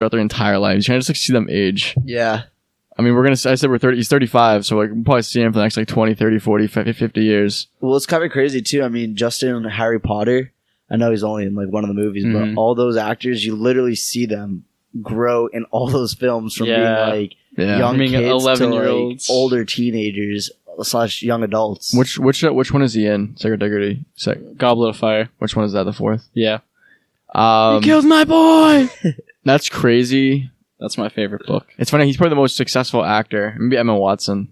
throughout their entire lives. You kind of just like see them age. Yeah. I mean, I said we're 30. He's 35, so like we'll probably see him for the next like 20, 30, 40, 50 years. Well, it's kind of crazy too. I mean, Justin and Harry Potter. I know he's only in like one of the movies, but all those actors, you literally see them grow in all those films from being like young kids 11-year-olds to like older teenagers / young adults. Which one is he in? Sacred Dignity. Goblet of Fire. Which one is that? The fourth? Yeah. He killed my boy. That's crazy. That's my favorite book. It's funny. He's probably the most successful actor. Maybe Emma Watson.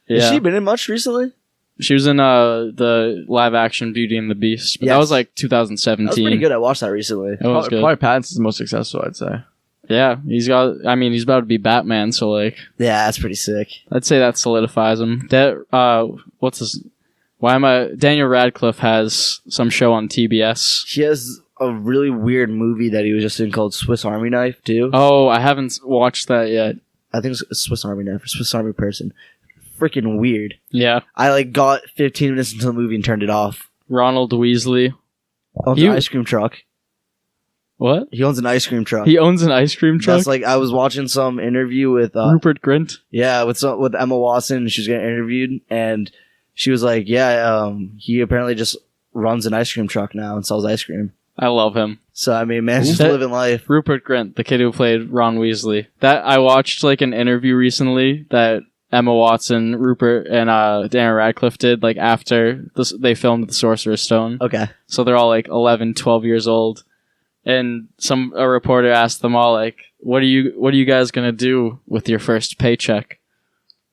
Yeah. Has she been in much recently? She was in the live action Beauty and the Beast. But that was like 2017. That was pretty good. I watched that recently. Probably Pattinson's the most successful, I'd say. Yeah, he's about to be Batman, so like... Yeah, that's pretty sick. I'd say that solidifies him. Daniel Radcliffe has some show on TBS. He has a really weird movie that he was just in called Swiss Army Knife, too. Oh, I haven't watched that yet. I think it's Swiss Army Knife or Swiss Army Person. Freaking weird. Yeah. I like got 15 minutes into the movie and turned it off. Ronald Weasley. Owns an ice cream truck. What? He owns an ice cream truck. He owns an ice cream truck? That's like, I was watching some interview with... Rupert Grint? Yeah, with Emma Watson. She was getting interviewed, and she was like, he apparently just runs an ice cream truck now and sells ice cream. I love him. So, I mean, man's just living life. Rupert Grint, the kid who played Ron Weasley. That I watched like an interview recently that Emma Watson, Rupert, and Daniel Radcliffe did like after they filmed The Sorcerer's Stone. Okay. So they're all like 11, 12 years old. And a reporter asked them all like, what are you guys going to do with your first paycheck?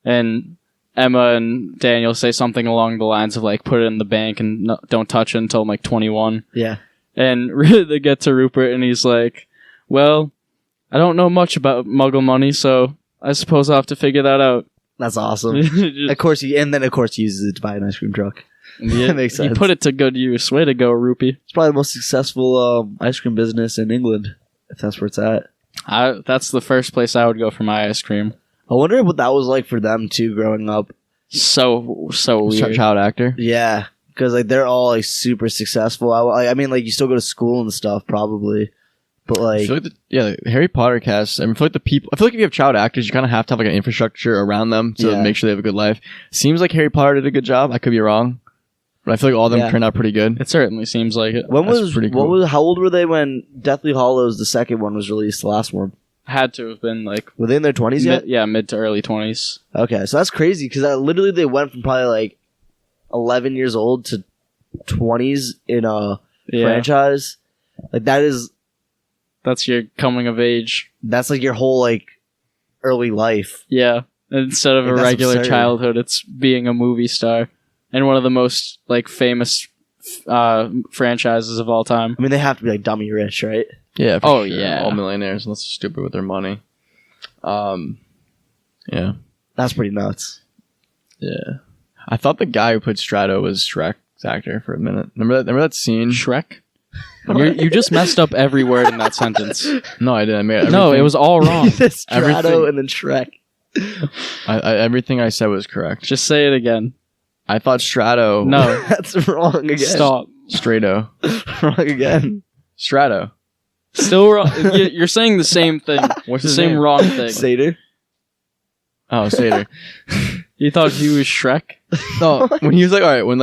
And Emma and Daniel say something along the lines of like, put it in the bank and don't touch it until I'm like 21. Yeah. And they get to Rupert and he's like, well, I don't know much about Muggle money, so I suppose I'll have to figure that out. That's awesome. Of course he uses it to buy an ice cream truck. Yeah, that makes sense. You put it to good use. Way to go, Rupee. It's probably the most successful ice cream business in England, if that's where it's at. That's the first place I would go for my ice cream. I wonder what that was like for them too, growing up. So weird. Child actor. Yeah, because like they're all like super successful. I mean, like you still go to school and stuff, probably. But like, I feel like the Harry Potter cast. I mean, I feel like if you have child actors, you kind of have to have like an infrastructure around them to make sure they have a good life. Seems like Harry Potter did a good job. I could be wrong, but I feel like all of them turned out pretty good. It certainly seems like it. How old were they when Deathly Hallows, the second one, was released? The last one had to have been like within their 20s yet. Yeah, mid to early 20s. Okay, so that's crazy because literally they went from probably like 11 years old to 20s in a franchise. Like that's your coming of age. That's like your whole like early life. Yeah. Instead of a regular childhood, it's being a movie star and one of the most like famous franchises of all time. I mean, they have to be like dummy rich, right? Yeah. Sure. Yeah. All millionaires, unless they're stupid with their money. Yeah. That's pretty nuts. Yeah. I thought the guy who played Strato was Shrek's actor for a minute. Remember that scene? Shrek? You just messed up every word in that sentence. No, I didn't. No, it was all wrong. Strato and then Shrek. Everything I said was correct. Just say it again. I thought Strato. No. That's wrong again. Stop. Strato. Wrong again. Strato. Still wrong. You're saying the same thing. What's the his same name? wrong thing. Seder. Oh, Seder. You thought he was Shrek? No, when he was like, all right, when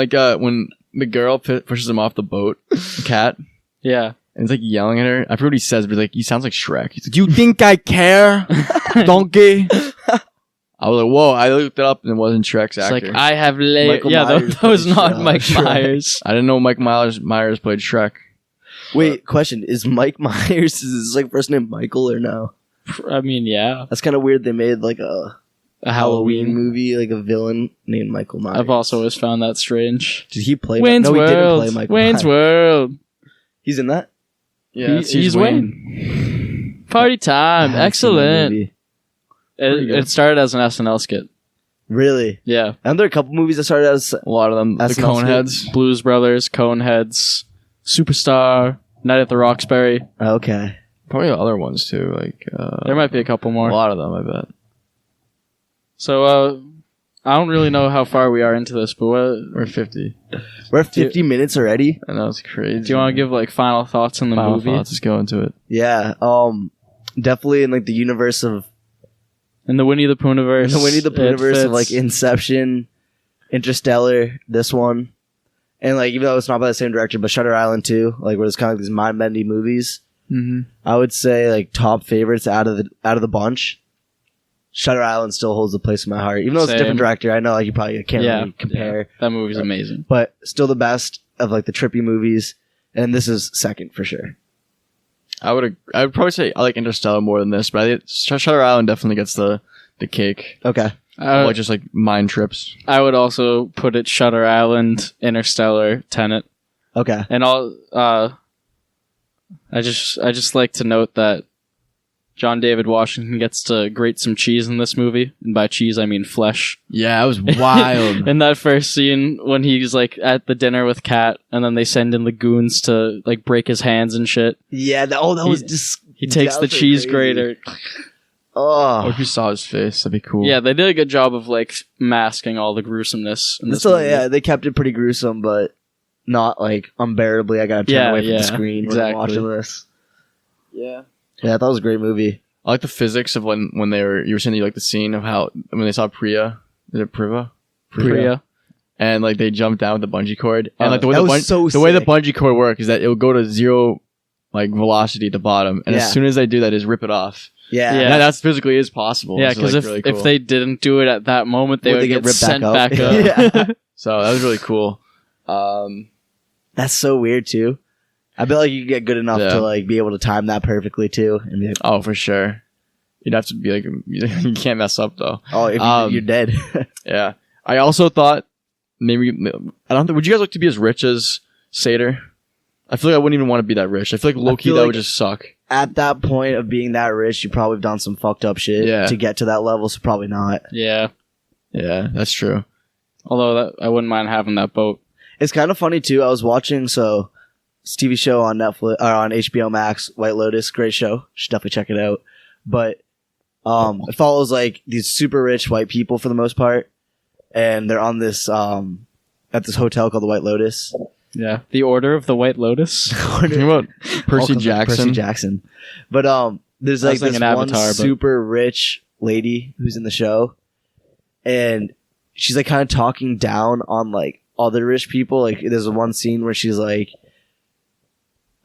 the girl pushes him off the boat, Cat. Yeah. And he's like yelling at her. I forget what he says, but like, he sounds like Shrek. He's like, "You think I care, donkey?" I was like, "Whoa!" I looked it up and it wasn't Shrek's actor. It's like I have laid. Yeah, that was not Mike Myers. I didn't know Mike Myers played Shrek. Wait, question: is Mike Myers his like first name Michael or no? I mean, yeah. That's kind of weird. They made like a Halloween movie, like a villain named Michael Myers. I've also always found that strange. Did he play? Wayne's World. He didn't play Michael Wayne's Myers. World. He's in that. Yeah, he's Wayne. Party time. Excellent. It started as an SNL skit. Really? Yeah. And there are a couple movies that started as a lot of them. The Coneheads, Blues Brothers, Coneheads, Superstar, Night at the Roxbury. Okay. Probably other ones too. Like there might be a couple more. A lot of them, I bet. So I don't really know how far we are into this, but we're 50. We're 50 minutes already. I know, it's crazy. Do you want to give like final thoughts on the movie? Thoughts. Let's go into it. Yeah. definitely in like the universe of in the Winnie the Poohniverse. In the Winnie the Poohniverse of like Inception, Interstellar, this one, and like even though it's not by the same director, but Shutter Island too, like where it's kind of like these mind-bending movies. Mm-hmm. I would say like top favorites out of the bunch. Shutter Island still holds a place in my heart, even though it's a different director. I know like you probably can't really compare. Yeah. That movie's amazing, but still the best of like the trippy movies, and this is second for sure. I would probably say I like Interstellar more than this, but I think Shutter Island definitely gets the cake. Okay, like just like mind trips. I would also put it Shutter Island, Interstellar, Tenet. Okay, and I just like to note that John David Washington gets to grate some cheese in this movie, and by cheese I mean flesh. Yeah, it was wild. In that first scene when he's like at the dinner with Kat, and then they send in the goons to like break his hands and shit. Yeah, that was just he takes the cheese grater. Oh, if you saw his face, that'd be cool. Yeah, they did a good job of like masking all the gruesomeness. In this movie. Yeah, they kept it pretty gruesome, but not like unbearably. I gotta turn away from the screen when I'm watching this. Yeah. Yeah, I thought it was a great movie. I like the physics of when you were saying you like the scene of how when they saw Priya, is it Priya? And like they jumped down with the bungee cord, and like the way the bungee cord works is that it will go to zero like velocity at the bottom, and as soon as they do that, is rip it off. Yeah, that's physically is possible. Yeah, because like, if they didn't do it at that moment, they would get ripped sent back up. Yeah. So that was really cool. That's so weird too. I bet like you get good enough to like be able to time that perfectly too, and be like, oh, for sure. You'd have to be like, you can't mess up though. Oh, if you're dead. Yeah. I also thought maybe would you guys like to be as rich as Sater? I feel like I wouldn't even want to be that rich. I feel like low-key that would just suck. At that point of being that rich, you probably have done some fucked up shit to get to that level, so probably not. Yeah. Yeah, that's true. Although I wouldn't mind having that boat. It's kind of funny too. I was watching this TV show on Netflix or on HBO Max, White Lotus, great show. You should definitely check it out. But it follows like these super rich white people for the most part, and they're on this at this hotel called the White Lotus. Yeah, the Order of the White Lotus. Talking about Percy Jackson. But there's like this one super rich lady who's in the show, and she's like kind of talking down on like other rich people. Like there's one scene where she's like,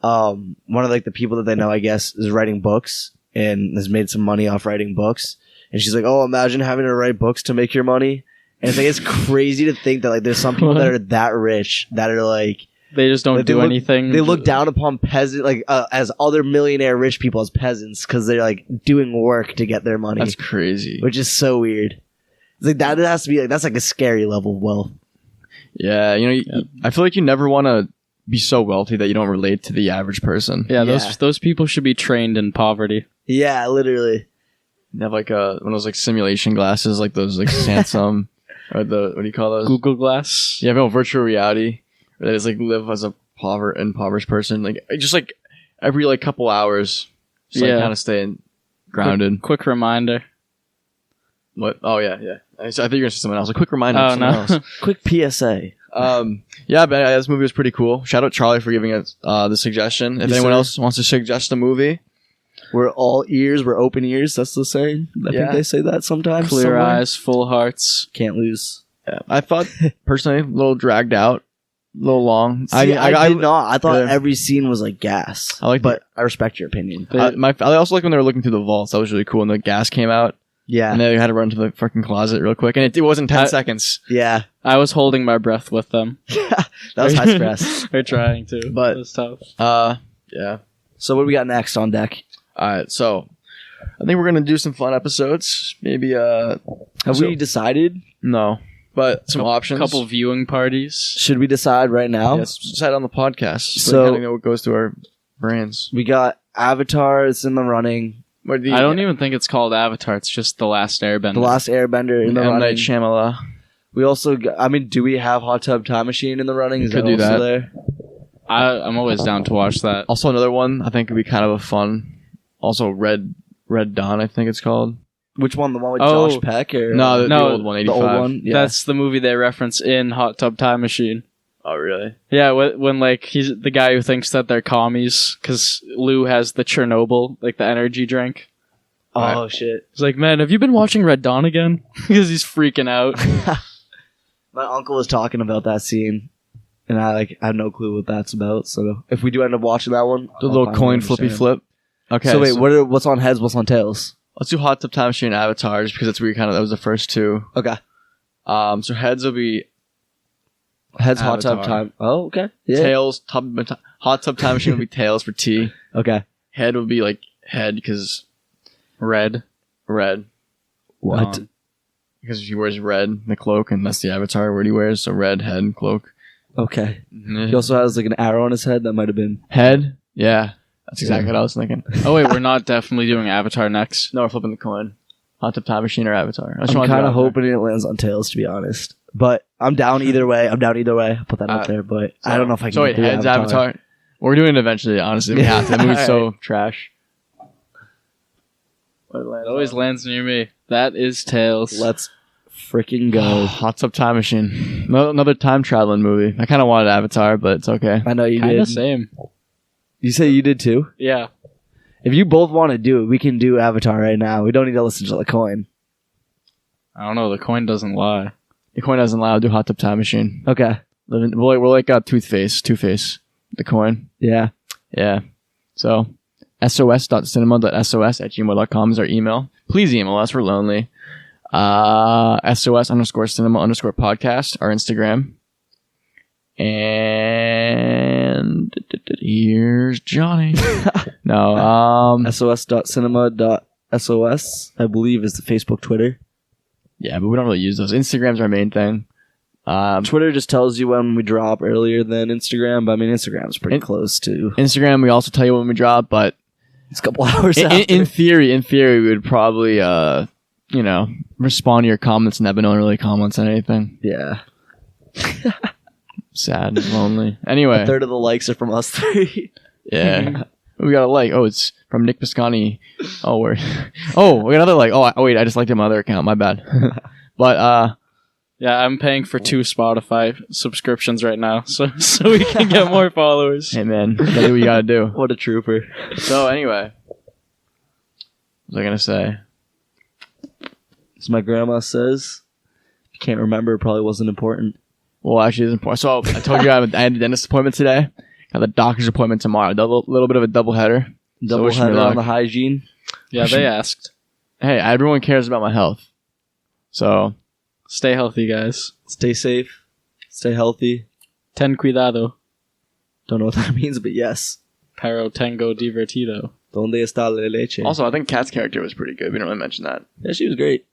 one of like the people that they know, I guess, is writing books and has made some money off writing books, and she's like, oh, imagine having to write books to make your money. And it's like it's crazy to think that like there's some people that are that rich that are like they just don't do anything. They look down upon peasant as other millionaire rich people as peasants because they're like doing work to get their money. That's crazy. Which is so weird. It's like that has to be like that's like a scary level of wealth. Yeah, I feel like you never want to be so wealthy that you don't relate to the average person. Yeah, those people should be trained in poverty. Yeah, literally. They have like one of those like simulation glasses, like those like Samsung. Or what do you call those? Google Glass. Yeah, no, virtual reality. Where they just like live as a impoverished person, like just like every like couple hours, just like kind of staying grounded. Quick reminder. What? Oh yeah. I thought you were gonna say something else. A quick reminder. Oh no. Else. Quick PSA. Yeah, but this movie was pretty cool. Shout out Charlie for giving us the suggestion. If anyone else wants to suggest a movie. We're all ears. We're open ears. That's the saying. I think they say that sometimes. Clear eyes, full hearts. Can't lose. Yeah. I thought, personally, a little dragged out. A little long. See, I did not. I thought every scene was like gas. But I respect your opinion. I also like when they were looking through the vaults. That was really cool. And the gas came out. Yeah. And they had to run to the fucking closet real quick. And it wasn't 10 seconds. Yeah. I was holding my breath with them. That was high stress. They're trying to. But it was tough. Yeah. So what do we got next on deck? Alright, so I think we're gonna do some fun episodes. Maybe have we decided? No. But some options. Couple viewing parties. Should we decide right now? Let's decide on the podcast. So I don't know what goes to our brains. We got Avatar, it's in the running. I don't even think it's called Avatar, it's just The Last Airbender. The Last Airbender in the running. M. Night Shyamalan. We also got, do we have Hot Tub Time Machine in the running? Is could that do also that. There? I'm always down to watch that. Also another one I think would be kind of a fun. Also Red Dawn, I think it's called. Which one? The one with Josh Peck? Or the old one, 85. The old one? Yeah. That's the movie they reference in Hot Tub Time Machine. Oh, really? Yeah, when like he's the guy who thinks that they're commies because Lou has the Chernobyl, like the energy drink. Oh shit! He's like, man, have you been watching Red Dawn again? Because he's freaking out. My uncle was talking about that scene, and I have no clue what that's about. So if we do end up watching that one, The little coin flippy flip. Okay. So wait, what's on heads? What's on tails? Let's do Hot Tub Time Machine and Avatar, just because that's where that was the first two. Okay. So heads will be heads. Avatar. Hot tub time. Oh, okay. Yeah. Tails. Hot Tub Time Machine will be tails for T. Okay. Head will be like head because Red. What? Because he wears red, the cloak, and that's the Avatar word he wears. So red, head, and cloak. Okay. He also has like an arrow on his head. That might have been head. Yeah, that's exactly what I was thinking. Oh wait, we're not definitely doing Avatar next. No, we're flipping the coin. Hot Tub Time Machine or Avatar. I'm kind of hoping it lands on tails, to be honest. But I'm down either way. I'll put that up there, but I don't know if I can. So wait, heads, Avatar. We're doing it eventually. Honestly, we have to. The movie's so trash. It always lands near me. That is tails. Let's freaking go. Hot Tub Time Machine. Another time traveling movie. I kind of wanted Avatar, but it's okay. I know you Kinda did. Same. You say you did too? Yeah. If you both want to do it, we can do Avatar right now. We don't need to listen to the coin. I don't know. The coin doesn't lie. The coin doesn't lie. I'll do Hot Tub Time Machine. Okay. We're like a Two-Face. The coin. Yeah. Yeah. So, sos.cinema.sos@gmail.com is our email. Please email us. We're lonely. sos_cinema_podcast, our Instagram. And here's Johnny. No, sos.cinema.sos, I believe, is the Facebook, Twitter. Yeah, but we don't really use those. Instagram's our main thing. Twitter just tells you when we drop earlier than Instagram, but I mean, Instagram's pretty close to. Instagram, we also tell you when we drop, but it's a couple hours in theory, we would probably, respond to your comments, and that, but no one really comments on anything. Yeah. Sad and lonely. Anyway. A third of the likes are from us three. Yeah. We got a like. Oh, it's from Nick Piscani. Oh, we got another like. Oh, wait, I just liked it on my other account. My bad. But, yeah, I'm paying for 2 Spotify subscriptions right now, so we can get more followers. Hey, man. Gotta do what you gotta do. What a trooper. So, anyway. What was I gonna say? As my grandma says, if you can't remember, it probably wasn't important. Well, actually, it's important. So, I told you I had a dentist appointment today. Got the doctor's appointment tomorrow. A little bit of a doubleheader. Doubleheader on the hygiene. Yeah, they asked. Hey, everyone cares about my health. So, stay healthy, guys. Stay safe. Stay healthy. Ten cuidado. Don't know what that means, but yes. Pero tengo divertido. Donde está la leche? Also, I think Kat's character was pretty good. We didn't really mention that. Yeah, she was great.